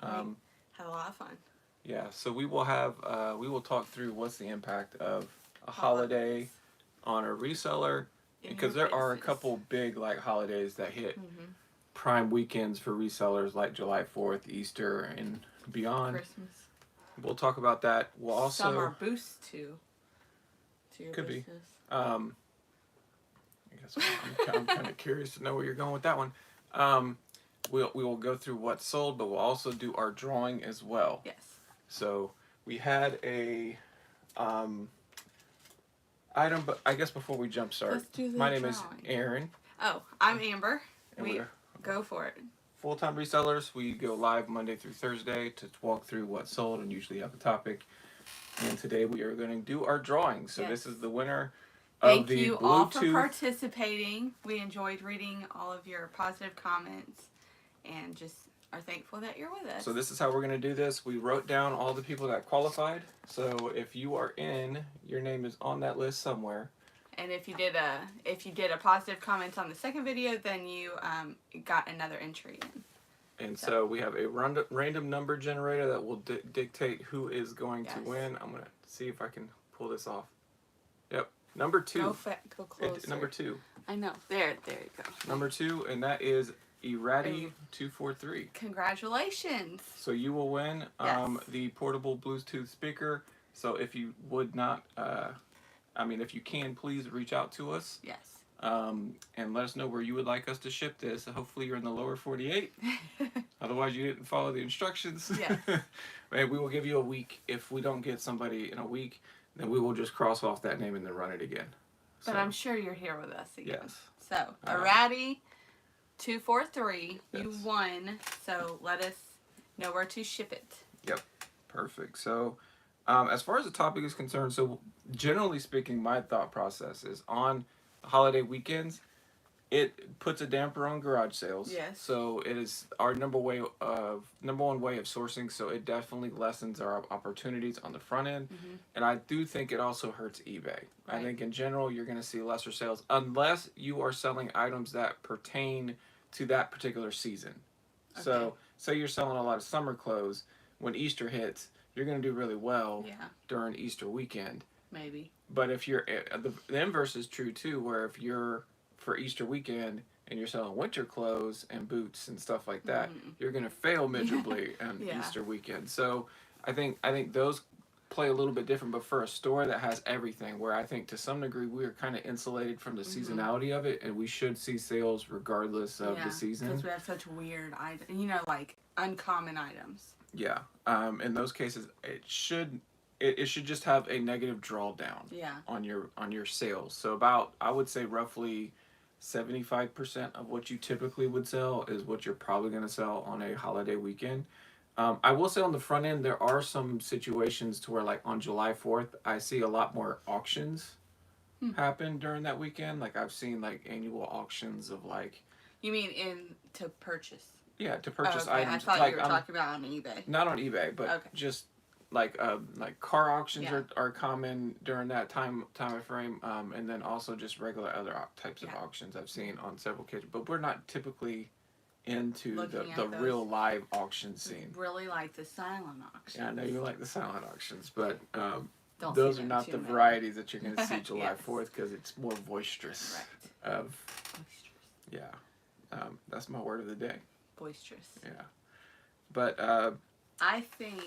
Had a lot of fun. Yeah, so we will talk through what's the impact of a Holidays. holiday on a reseller, In because your there are a faces. couple big like holidays that hit prime weekends for resellers like July 4th, Easter, and beyond. Christmas. We'll talk about that. We'll also Summer boost to your could be. business. I guess I'm kind of curious to know where you're going with that one. We will go through what's sold, but we'll also do our drawing as well. Yes. So we had a item, but I guess before we jump start, Let's do the my name is drawing. Aaron. Oh, I'm Amber. And We we're go for it. full-time resellers. We go live Monday through Thursday to walk through what's sold and usually have a topic. And today we are going to do our drawing. So Yes. this is the winner of Thank the you Bluetooth. all for participating. We enjoyed reading all of your positive comments and just are thankful that you're with us. So this is how we're going to do this. We wrote down all the people that qualified. So if you are in, your name is on that list somewhere. And if you did a positive comment on the second video, then you got another entry in. And so we have a random number generator that will dictate who is going to win. I'm going to see if I can pull this off. Yep. Number 2. Go closer. Number 2. I know. There you go. Number 2, and that is Erati243. Congratulations. So you will win Yes. the portable Bluetooth speaker. So if you would not, if you can, please reach out to us. Yes. And let us know where you would like us to ship this. Hopefully you're in the lower 48. Otherwise you didn't follow the instructions. Yes. And we will give you a week. If we don't get somebody in a week, then we will just cross off that name and then run it again. But I'm sure you're here with us again. Yes. So, Erati243, Yes. you won. So let us know where to ship it. Yep. Perfect. So as far as the topic is concerned, so generally speaking, my thought process is on holiday weekends, it puts a damper on garage sales. Yes. So it is our number one way of sourcing. So it definitely lessens our opportunities on the front end, and I do think it also hurts eBay. Right. I think in general you're going to see lesser sales unless you are selling items that pertain to that particular season. Okay. So say you're selling a lot of summer clothes, when Easter hits, you're going to do really well during Easter weekend. Maybe. But if you're the inverse is true too, where if you're for Easter weekend and you're selling winter clothes and boots and stuff like that, you're going to fail miserably on Easter weekend. So I think those play a little bit different, but for a store that has everything, where I think to some degree we are kind of insulated from the seasonality of it, and we should see sales regardless of the season. Because we have such weird items, like uncommon items. Yeah. In those cases, it should just have a negative drawdown on your sales. So about, I would say roughly 75% of what you typically would sell is what you're probably going to sell on a holiday weekend. I will say on the front end, there are some situations to where, like on July 4th, I see a lot more auctions happen during that weekend. Like I've seen like annual auctions of like. You mean to purchase? Yeah, to purchase okay. items. I thought you were talking about on eBay. Not on eBay, but just like car auctions are common during that time frame, and then also just regular other types of auctions I've seen on several occasions. But we're not typically into the real live auction scene. Really like the silent auction. Yeah, I know you like the silent auctions, but those are not the varieties that you're going to see July 4th, because it's more boisterous. Right. Boisterous. Yeah, that's my word of the day. Boisterous. Yeah, but I think.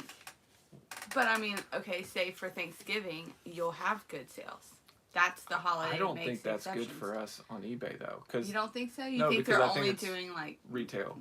But I mean, okay, say for Thanksgiving, you'll have good sales. That's the holiday. I don't think that's good for us on eBay though, because you don't think so. You think they're only doing like retail,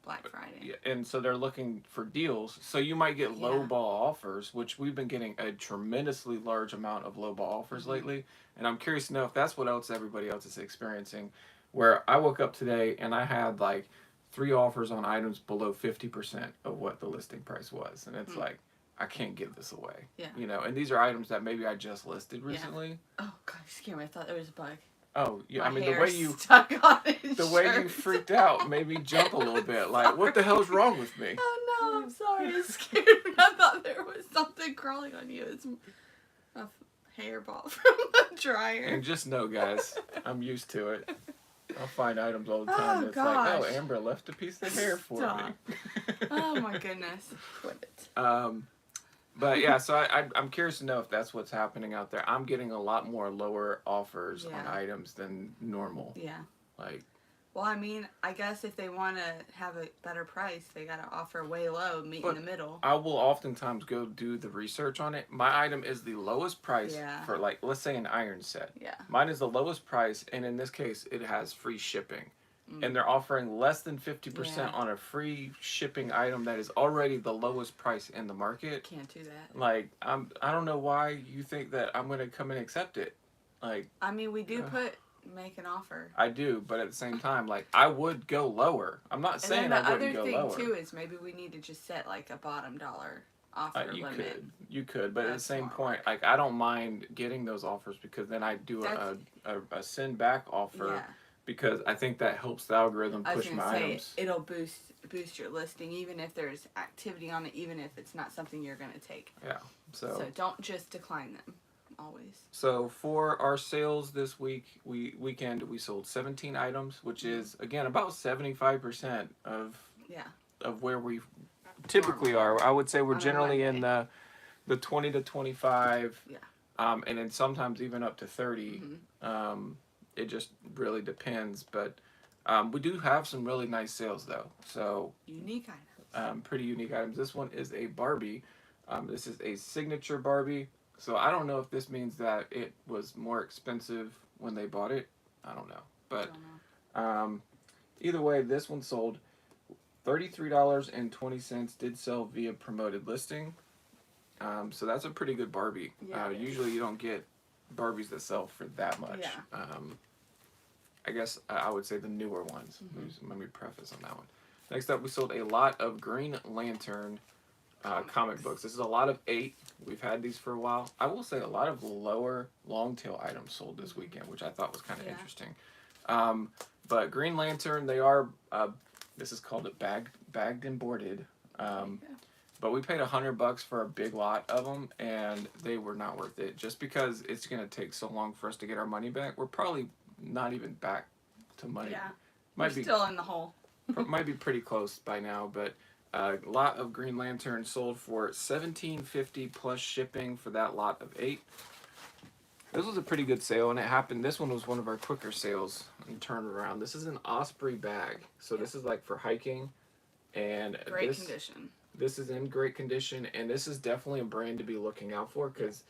Black Friday. Yeah, and so they're looking for deals. So you might get low ball offers, which we've been getting a tremendously large amount of low ball offers lately. And I'm curious to know if that's what everybody else is experiencing. Where I woke up today and I had like 3 offers on items below 50% of what the listing price was, and it's like, I can't give this away. Yeah. And these are items that maybe I just listed recently. Yeah. Oh God, you scared me. I thought there was a bug. Oh yeah, My the way you stuck on his way you freaked out made me jump a little bit. Like, what the hell's wrong with me? Oh no, I'm sorry. It scared me. I thought there was something crawling on you. It's a hairball from the dryer. And just know, guys, I'm used to it. I'll find items all the time. It's like, oh, Amber left a piece of hair for me. Oh my goodness. goodness. Quit it. But yeah, so I'm curious to know if that's what's happening out there. I'm getting a lot more lower offers on items than normal. Yeah. Like. Well, I mean, I guess if they want to have a better price, they got to offer way low, meet in the middle. I will oftentimes go do the research on it. My item is the lowest price for, like, let's say an iron set. Yeah. Mine is the lowest price, and in this case, it has free shipping. And they're offering less than 50% on a free shipping item that is already the lowest price in the market. Can't do that. Like, I don't know why you think that I'm going to come and accept it. Like, I mean, we do make an offer. I do, but at the same time, like, I would go lower. I'm not saying I wouldn't go lower. And the other thing, too, is maybe we need to just set, like, a bottom dollar offer limit. You could, but at the same point, like, I don't mind getting those offers because then I do a send back offer. Yeah. Because I think that helps the algorithm push my items. It'll boost your listing, even if there's activity on it, even if it's not something you're going to take. Yeah. So don't just decline them, always. So for our sales this weekend, we sold 17 items, which is, again, about 75% of where we typically are. I would say we're generally in the 20 to 25, and then sometimes even up to 30. It just really depends, but we do have some really nice sales though. So unique items. Pretty unique items. This one is a Barbie. This is a signature Barbie. So I don't know if this means that it was more expensive when they bought it. I don't know, but either way, this one sold $33.20. Did sell via promoted listing. So that's a pretty good Barbie. Usually you don't get Barbies that sell for that much. I guess I would say the newer ones. Let me preface on that one. Next up, we sold a lot of Green Lantern comic books. This is a lot of 8. We've had these for a while. I will say a lot of lower long tail items sold this weekend, which I thought was kind of interesting. But Green Lantern, they are, this is called bagged and boarded. But we paid $100 for a big lot of them, and they were not worth it. Just because it's going to take so long for us to get our money back, we're probably not even back to money. Yeah, might be still in the hole. might be pretty close by now, but a lot of Green Lantern sold for $17.50 plus shipping for that lot of 8. This was a pretty good sale, and it happened. This one was one of our quicker sales and turned around. This is an Osprey bag, so this is like for hiking, and great condition. This is in great condition, and this is definitely a brand to be looking out for because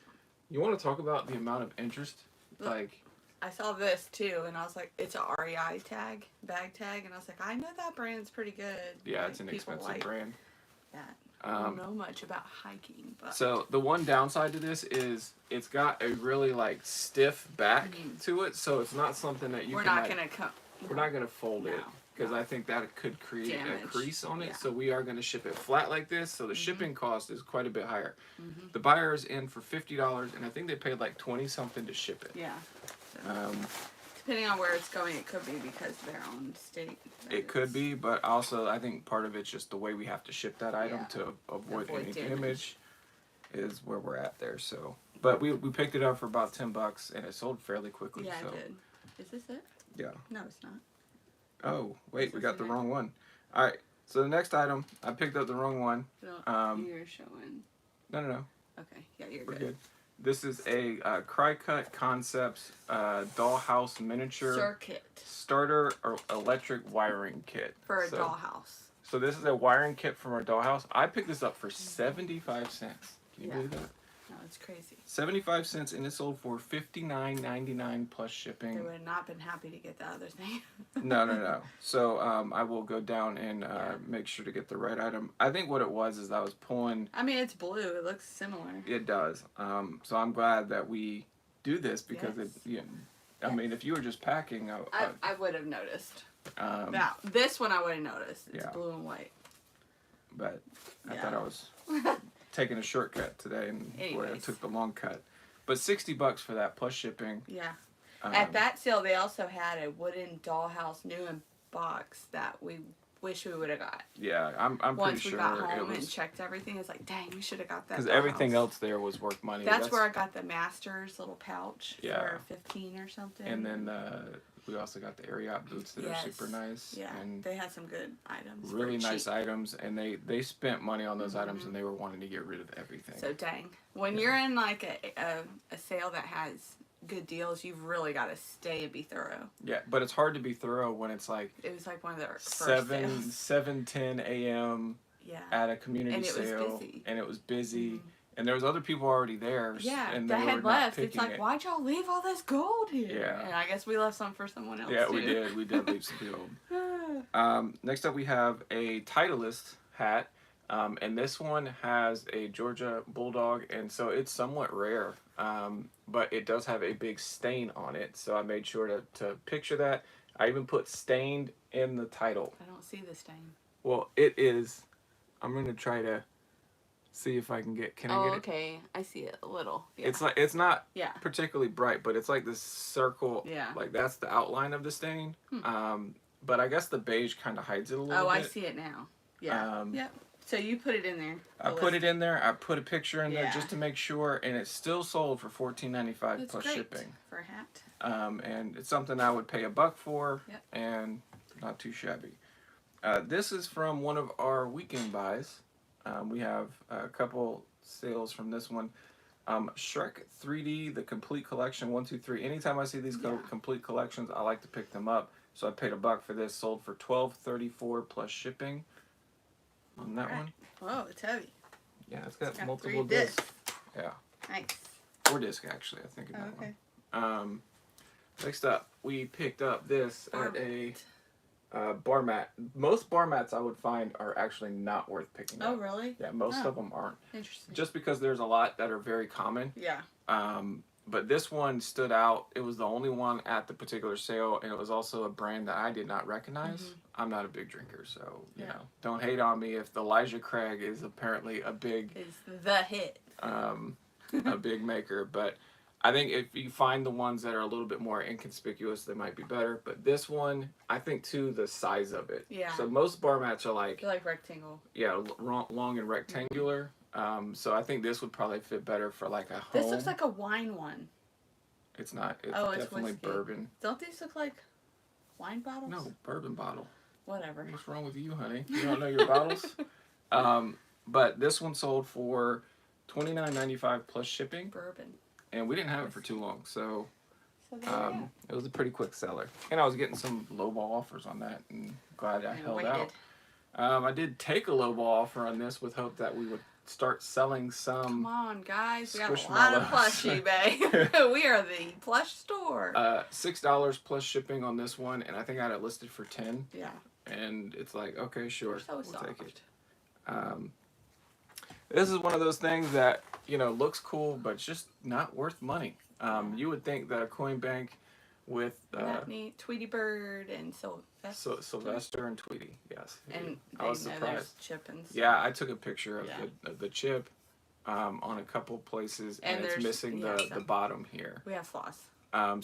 you want to talk about the amount of interest. Like, I saw this too, and I was like, it's a REI bag tag, and I was like, I know that brand's pretty good. Yeah, it's an expensive brand. That. I don't know much about hiking, but so the one downside to this is it's got a really like stiff back to it, so it's not something that we're not gonna fold it. Because I think that could create a crease on it. So we are going to ship it flat like this. So the shipping cost is quite a bit higher. The buyer is in for $50, and I think they paid like 20 something to ship it. Yeah. So, depending on where it's going, it could be because they're on state. It could be, but also I think part of it's just the way we have to ship that item to avoid any damage is where we're at there. So, but we picked it up for about $10, and it sold fairly quickly. Yeah, so. it did. Is this it? Yeah. No, it's not. Oh, wait, we got the wrong one. All right, so the next item, I picked up the wrong one. You're showing. No. Okay, yeah, you're good. This is a Cry-Cut Concepts dollhouse miniature circuit starter or electric wiring kit. For a dollhouse. So this is a wiring kit from our dollhouse. I picked this up for 75 cents. Can you believe that? No, it's crazy. 75 cents, and it sold for $59.99 plus shipping. They would have not been happy to get the other thing. No. So I will go down and make sure to get the right item. I think what it was is I was pulling. I mean, it's blue. It looks similar. It does. So I'm glad that we do this because I mean, if you were just packing, I would have noticed. This one I would have noticed. It's blue and white. But I thought I was taking a shortcut today, and boy, I took the long cut. But $60 for that plus shipping. Yeah. At that sale, they also had a wooden dollhouse new in box that we wish we would have got. Yeah, I'm pretty sure. Once we got home and checked everything, it's like, dang, we should have got that. Because everything else there was worth money. That's where I got the Masters little pouch for $15 or something. And then We also got the Ariat boots that are super nice. Yeah, and they had some good items. Really nice items, and they spent money on those items, and they were wanting to get rid of everything. So dang, when you're in like a sale that has good deals, you've really got to stay and be thorough. Yeah, but it's hard to be thorough when it's like it was like one of the first 7:10 a.m. at a community sale, and it was busy. And there was other people already there. Yeah, and that had left. It's like, why'd y'all leave all this gold here? Yeah. And I guess we left some for someone else, Yeah, too. we did. We did leave some gold. Next up, we have a Titleist hat. And this one has a Georgia Bulldog, and so it's somewhat rare. But it does have a big stain on it, so I made sure to picture that. I even put stained in the title. I don't see the stain. Well, it is. I'm going to try to see if I can get. Can I get it? Okay. I see it a little. Yeah. It's not particularly bright, but it's like this circle. Yeah. Like that's the outline of the stain. But I guess the beige kind of hides it a little bit. Oh, I see it now. Yeah. Yep. So you put it in there. I put it in there. I put a picture in there just to make sure, and it's still sold for $14.95 plus shipping. For a hat. And it's something I would pay $1 for, and not too shabby. This is from one of our weekend buys. We have a couple sales from this one. Shrek 3D, the complete collection, 1, 2, 3. Anytime I see these complete collections, I like to pick them up. So I paid $1 for this. Sold for $12.34 plus shipping. On that one. Oh, it's heavy. Yeah, it's got multiple discs. Yeah. Nice. 4 discs actually, I think. In that one. Next up, we picked up this at a bar mat. Most bar mats I would find are actually not worth picking up. Oh, really? Yeah, most of them aren't. Interesting. Just because there's a lot that are very common. Yeah. But this one stood out. It was the only one at the particular sale, and it was also a brand that I did not recognize. I'm not a big drinker, so you know, don't hate on me if the Elijah Craig is apparently a big the hit. A big maker. But I think if you find the ones that are a little bit more inconspicuous, they might be better. But this one, I think too, the size of it. Yeah. So most bar mats are like rectangle. Yeah, long and rectangular. So I think this would probably fit better for like a home. This looks like a wine one. It's not. It's it's definitely whiskey. bourbon. Don't these look like wine bottles? No, bourbon bottle. Whatever. What's wrong with you, honey? You don't know your bottles? But this one sold for $29.95 plus shipping. Bourbon. And we didn't have it for too long, so it was a pretty quick seller. And I was getting some lowball offers on that, and glad I held out. I did take a lowball offer on this with hope that we would start selling some. Come on, guys. We got a lot of plushie, babe. We are the plush store. $6 plus shipping on this one, and I think I had it listed for $10. Yeah. And it's like, okay, sure, we'll take it. This is one of those things that, you know, looks cool, but it's just not worth money. You would think that a coin bank with neat Tweety Bird and Sylvester and Tweety, yes. And I was surprised. Chip and stuff. Yeah, I took a picture of the chip on a couple places, and it's missing the bottom here. We have flaws.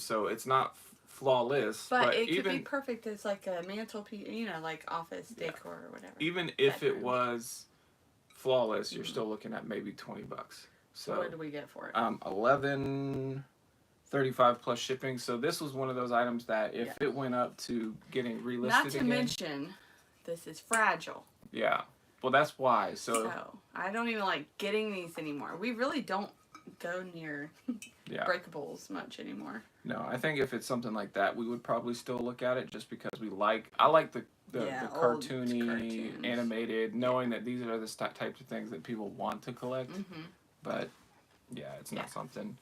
So it's not flawless, but it could be perfect as like a mantelpiece, you know, like office decor or whatever. Even if it was flawless, you're still looking at maybe $20. So what did we get for it? $11.35 plus shipping. So this was one of those items that if it went up to getting relisted not to mention, this is fragile. Yeah. Well, that's why. So I don't even like getting these anymore. We really don't go near breakables much anymore. No, I think if it's something like that, we would probably still look at it just because I like the cartoony, animated, knowing that these are the types of things that people want to collect. But yeah, it's not something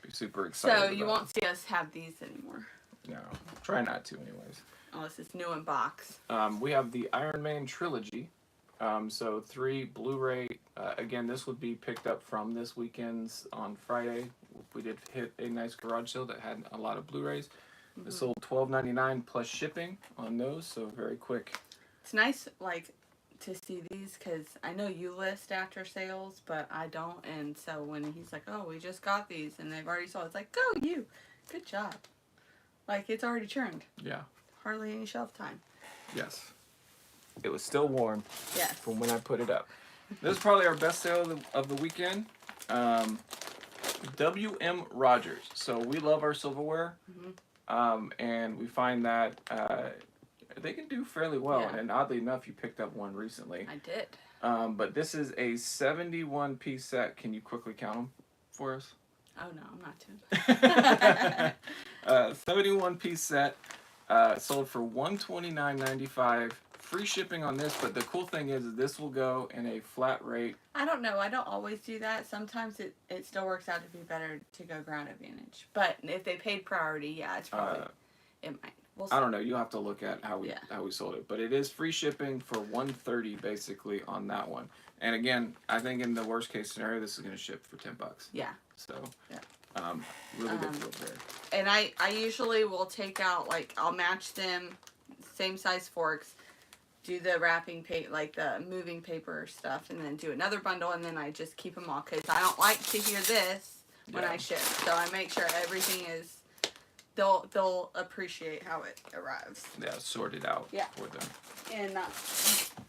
to be super excited about. So you won't see us have these anymore. No, try not to anyways. Unless it's new in box. We have the Iron Man trilogy. So 3 Blu-ray. Again, this would be picked up from this weekend's on Friday. We did hit a nice garage sale that had a lot of Blu-rays. It sold $12.99 plus shipping on those, so very quick. It's nice, like, to see these because I know you list after sales, but I don't. And so when he's like, "Oh, we just got these," and they've already sold, it's like, "Go you, good job!" Like it's already churned. Yeah. Hardly any shelf time. Yes. It was still warm. Yes. From when I put it up. This is probably our best sale of the weekend. W.M. Rogers. So we love our silverware. and we find that they can do fairly well. Yeah. And oddly enough, you picked up one recently. I did. But this is a 71-piece set. Can you quickly count them for us? Oh, no, I'm not 71-piece set. Sold for $129.95. Free shipping on this, but the cool thing is this will go in a flat rate. I don't know. I don't always do that. Sometimes it still works out to be better to go ground advantage. But if they paid priority, yeah, it's probably it might. We'll see. I don't know. You'll have to look at how we sold it, but it is free shipping for $130 basically on that one. And again, I think in the worst case scenario, this is going to ship for $10. Yeah. So. Yeah. Really good deal there. And I usually will take out, like, I'll match them, same size forks, do the wrapping paper, like the moving paper stuff, and then do another bundle, and then I just keep them all, because I don't like to hear this when I ship. So I make sure everything is, they'll appreciate how it arrives. Yeah, sorted out for them. And not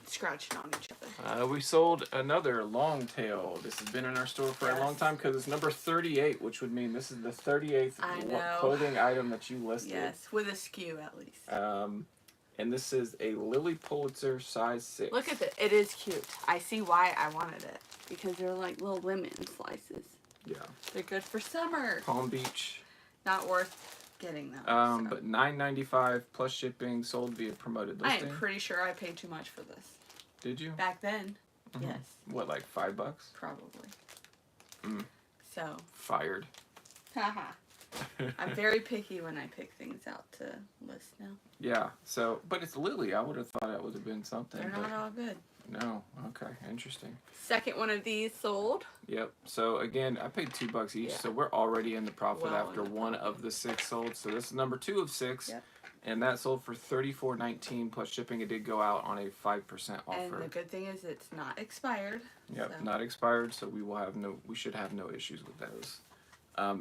scratching on each other. We sold another long tail. This has been in our store for a long time because it's number 38, which would mean this is the 38th clothing item that you listed. Yes, with a SKU at least. And this is a Lily Pulitzer size 6. Look at it. It is cute. I see why I wanted it. Because they're like little lemon slices. Yeah. They're good for summer. Palm Beach. Not worth getting them. But $9.95 plus shipping, sold via promoted listing. I am pretty sure I paid too much for this. Did you? Back then. Mm-hmm. Yes. What, like $5? Probably. So. Fired. Haha. I'm very picky when I pick things out to list now. Yeah, so, but it's Lily. I would have thought it would have been something. They're not all good. No, okay, interesting. Second one of these sold. Yep, so again, I paid $2 each, so we're already in the profit after one of the 6 sold. So this is number 2 of 6, and that sold for $34.19 plus shipping. It did go out on a 5% offer. And the good thing is it's not expired. Yep, so. Not expired, so we should have no issues with those.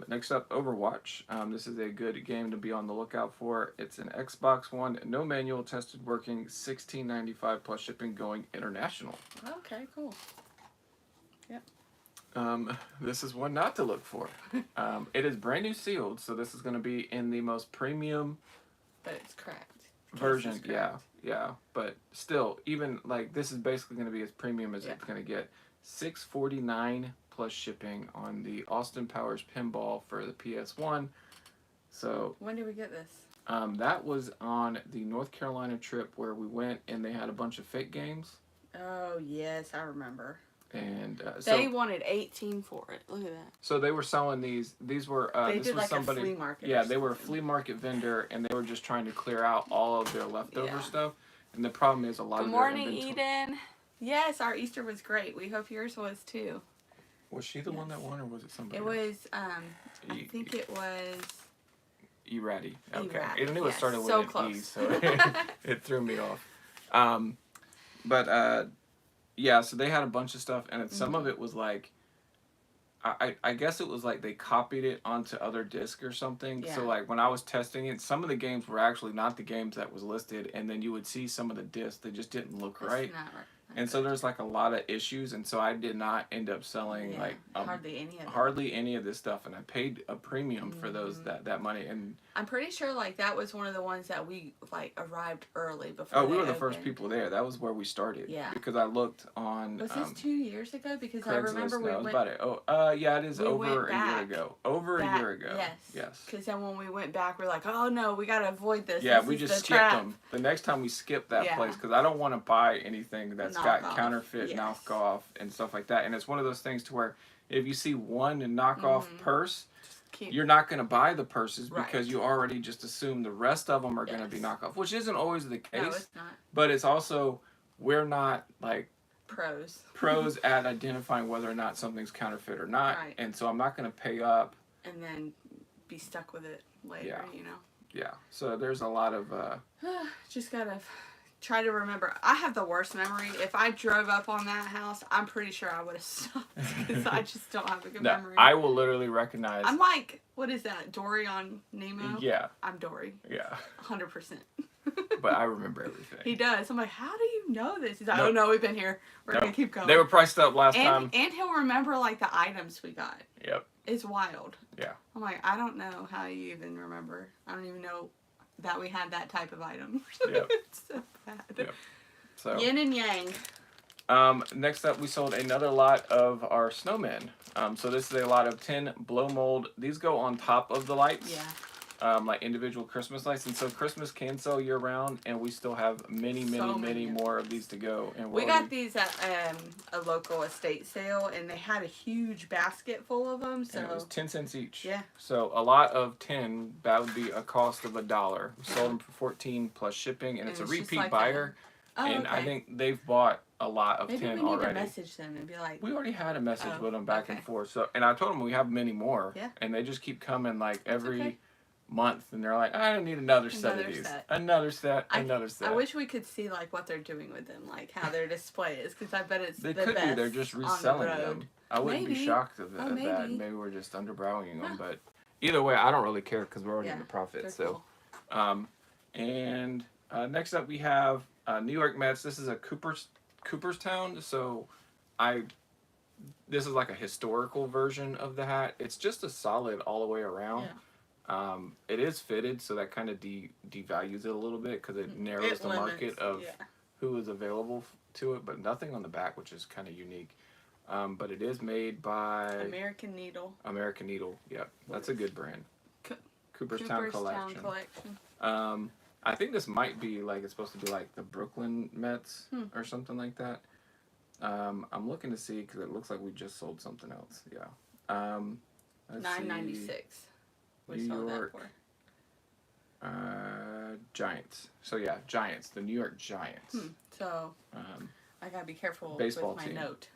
Next up, Overwatch. This is a good game to be on the lookout for. It's an Xbox One, no manual, tested working, $16.95 plus shipping, going international. Okay, cool. Yep. This is one not to look for. It is brand new sealed, so this is going to be in the most premium. But it's cracked. Version, yeah. But still, even like this is basically going to be as premium as it's going to get. $649 plus shipping on the Austin Powers pinball for the PS1. So when did we get this? That was on the North Carolina trip where we went and they had a bunch of fake games. Oh yes, I remember. And they wanted $18 for it. Look at that. So they were selling these. These were they this did was like somebody. A flea market. Yeah, they were a flea market vendor, and they were just trying to clear out all of their leftover stuff. And the problem is a lot of their inventory. Good morning, Eden. Yes, our Easter was great. We hope yours was too. Was she the one that won, or was it somebody else? It was, I think it was... Erati. Okay. Erati, I knew it started with an E, so it threw me off. Yeah, so they had a bunch of stuff, and some of it was like... I guess it was like they copied it onto other discs or something. Yeah. So like when I was testing it, some of the games were actually not the games that was listed, and then you would see some of the discs that just didn't look right. Not right. And so there's like a lot of issues, and so I did not end up selling like hardly any of this stuff, and I paid a premium for those that money. And I'm pretty sure like that was one of the ones that we like arrived early before. Oh, we were the first people there. That was where we started. Yeah. Because I looked on. Was this 2 years ago? Because Craigslist, I remember we went. About it. Oh, yeah, it is over a year ago. Over a year ago. Yes. Because then when we went back, we're like, oh no, we gotta avoid this. Yeah, this we just skipped them. The next time we skipped that place because I don't want to buy anything that's got counterfeit. Knockoff and stuff like that, and it's one of those things to where if you see one knockoff purse, you're not going to buy the purses because you already just assume the rest of them are going to be knockoff, which isn't always the case. No, it's not. But it's also we're not like pros at identifying whether or not something's counterfeit or not, and so I'm not going to pay up and then be stuck with it later. You know. Yeah. So there's a lot of just gotta. Try to remember. I have the worst memory. If I drove up on that house, I'm pretty sure I would have stopped because I just don't have a good memory. I will literally recognize. I'm like, what is that? Dory on Nemo? Yeah. I'm Dory. Yeah. 100%. But I remember everything. He does. I'm like, how do you know this? He's like, oh no, we've been here. We're going to keep going. They were priced up last time. And he'll remember, like, the items we got. Yep. It's wild. Yeah. I'm like, I don't know how you even remember. I don't even know that we had that type of item. Yep. It's so bad. Yep. So, yin and yang. Next up, we sold another lot of our snowmen. So this is a lot of 10 blow mold. These go on top of the lights. Yeah. Like individual Christmas lights. And so Christmas can sell year round, and we still have many more of these to go. And we got these at a local estate sale, and they had a huge basket full of them. So and it was 10 cents each. Yeah. So a lot of 10, that would be a cost of $1. We sold them for 14 plus shipping, and it's a repeat like buyer. And okay. I think they've bought a lot of 10 already. Maybe we need to message them and be like... We already had a message with them back and forth. So, and I told them we have many more. Yeah. And they just keep coming like every month. And they're like, I don't need another set of these. Another set. I wish we could see like what they're doing with them. Like how their display is. Because I bet it's they the could best be. They're just reselling them. I wouldn't be shocked of that. Maybe we're just undervaluing them. But either way, I don't really care because we're already in the profit. So, cool. And next up we have New York Mets. This is a Cooperstown. So this is like a historical version of the hat. It's just a solid all the way around. Yeah. It is fitted, so that kind of devalues it a little bit because it narrows the market of who is available to it, but nothing on the back, which is kind of unique. But it is made by American Needle. American Needle, yep. That's a good brand. Cooperstown Collection. I think this might be like, it's supposed to be like the Brooklyn Mets or something like that. I'm looking to see because it looks like we just sold something else. Yeah. $9.96. We sold that for. Giants. So yeah, Giants. The New York Giants. So I gotta be careful baseball with team. my note.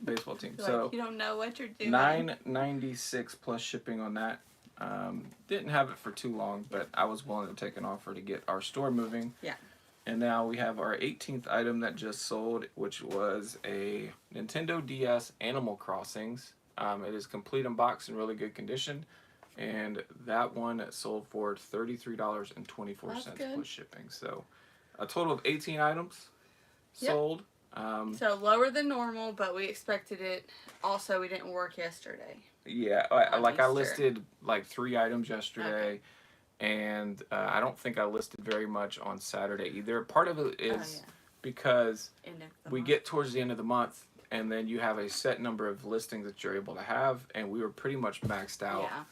Baseball team. Like, so you don't know what you're doing. $9.96 plus shipping on that. Didn't have it for too long, but I was willing to take an offer to get our store moving. Yeah. And now we have our 18th item that just sold, which was a Nintendo DS Animal Crossings. It is complete in box in really good condition. And that one sold for $33.24 plus shipping. So a total of 18 items sold. So lower than normal, but we expected it. Also, we didn't work yesterday. Yeah, I listed like 3 items yesterday. And I don't think I listed very much on Saturday either. Part of it is because we get towards the end of the month, and then you have a set number of listings that you're able to have, and we were pretty much maxed out. Yeah.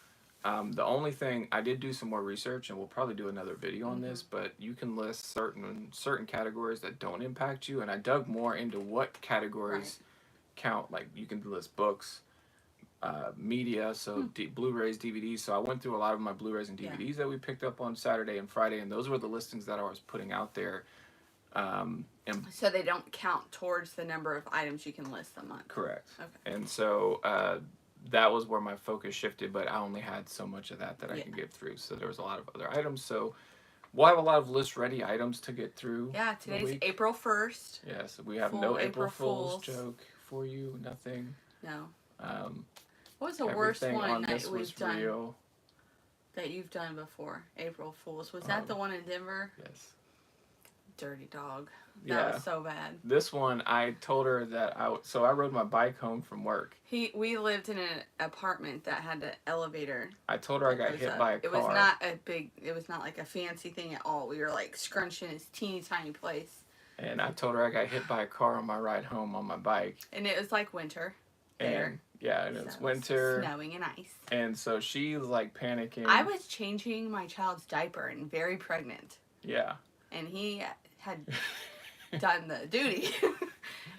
The only thing, I did do some more research, and we'll probably do another video on this, but you can list certain categories that don't impact you, and I dug more into what categories count. Like, you can list books, media, so Blu-rays, DVDs. So I went through a lot of my Blu-rays and DVDs that we picked up on Saturday and Friday, and those were the listings that I was putting out there. And so they don't count towards the number of items you can list a month. Correct. Okay. And so that was where my focus shifted, but I only had so much of that I could get through. So there was a lot of other items. So we'll have a lot of list-ready items to get through. Yeah, today's April 1st. Yes, we have no April Fool's joke for you, nothing. No. What was the worst one that we've done? Real. That you've done before? April Fool's. Was that the one in Denver? Yes. Dirty dog. That was so bad. This one, I told her that I rode my bike home from work. We lived in an apartment that had an elevator. I told her I got hit by a car. It was not like a fancy thing at all. We were like scrunched in this teeny tiny place. And I told her I got hit by a car on my ride home on my bike. And it was like winter there. And it's winter. Snowing and ice. And so she was like panicking. I was changing my child's diaper and very pregnant. Yeah. And he had done the duty.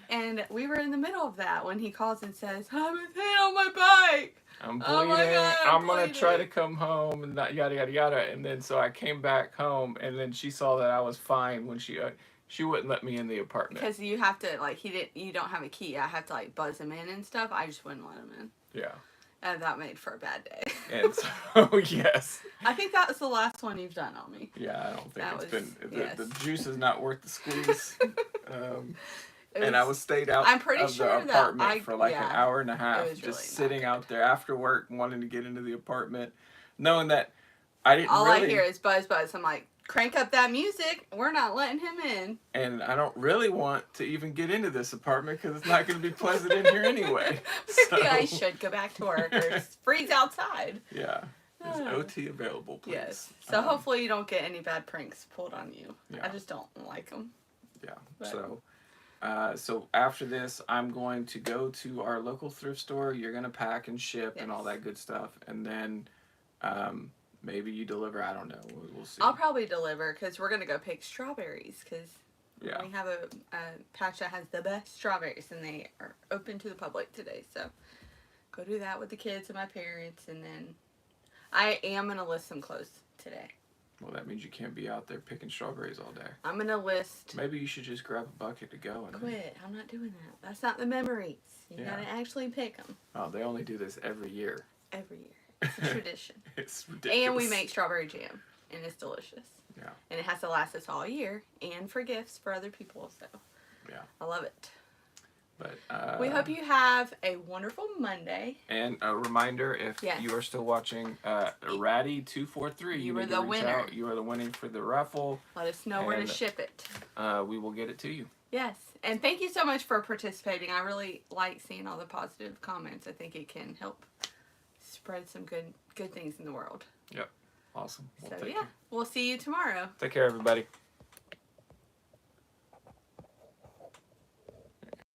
And we were in the middle of that when he calls and says, I was hit on my bike. I'm bleeding. Oh my God, I'm going to try to come home and not yada, yada, yada. And then so I came back home, and then she saw that I was fine when she wouldn't let me in the apartment. Because you have to, like, you don't have a key. I have to, like, buzz him in and stuff. I just wouldn't let him in. Yeah. And that made for a bad day. And so, yes. I think that was the last one you've done on me. Yeah, I don't think the juice is not worth the squeeze. And I was stayed out of the apartment for like an hour and a half, just really sitting out there after work, wanting to get into the apartment, knowing that I didn't All I hear is buzz, buzz. I'm like, crank up that music. We're not letting him in. And I don't really want to even get into this apartment because it's not going to be pleasant in here anyway. Maybe I should go back to work or freeze outside. Yeah. Is OT available, please? Yes. So hopefully you don't get any bad pranks pulled on you. Yeah. I just don't like them. Yeah. But. So after this, I'm going to go to our local thrift store. You're going to pack and ship and all that good stuff. And then maybe you deliver. I don't know. We'll see. I'll probably deliver because we're going to go pick strawberries because we have a patch that has the best strawberries and they are open to the public today. So go do that with the kids and my parents. And then I am going to list some clothes today. Well, that means you can't be out there picking strawberries all day. I'm going to list. Maybe you should just grab a bucket to go. And quit. I'm not doing that. That's not the memories. You got to actually pick them. Oh, they only do this every year. Every year. It's a tradition. It's ridiculous. And we make strawberry jam. And it's delicious. Yeah. And it has to last us all year. And for gifts for other people. So. Yeah. I love it. But we hope you have a wonderful Monday. And a reminder, if you are still watching, Ratty243, you were the winner. You are the winner for the raffle. Let us know where to ship it. We will get it to you. Yes. And thank you so much for participating. I really like seeing all the positive comments. I think it can help spread some good things in the world. Yep. Awesome. Well, so, we'll see you tomorrow. Take care, everybody.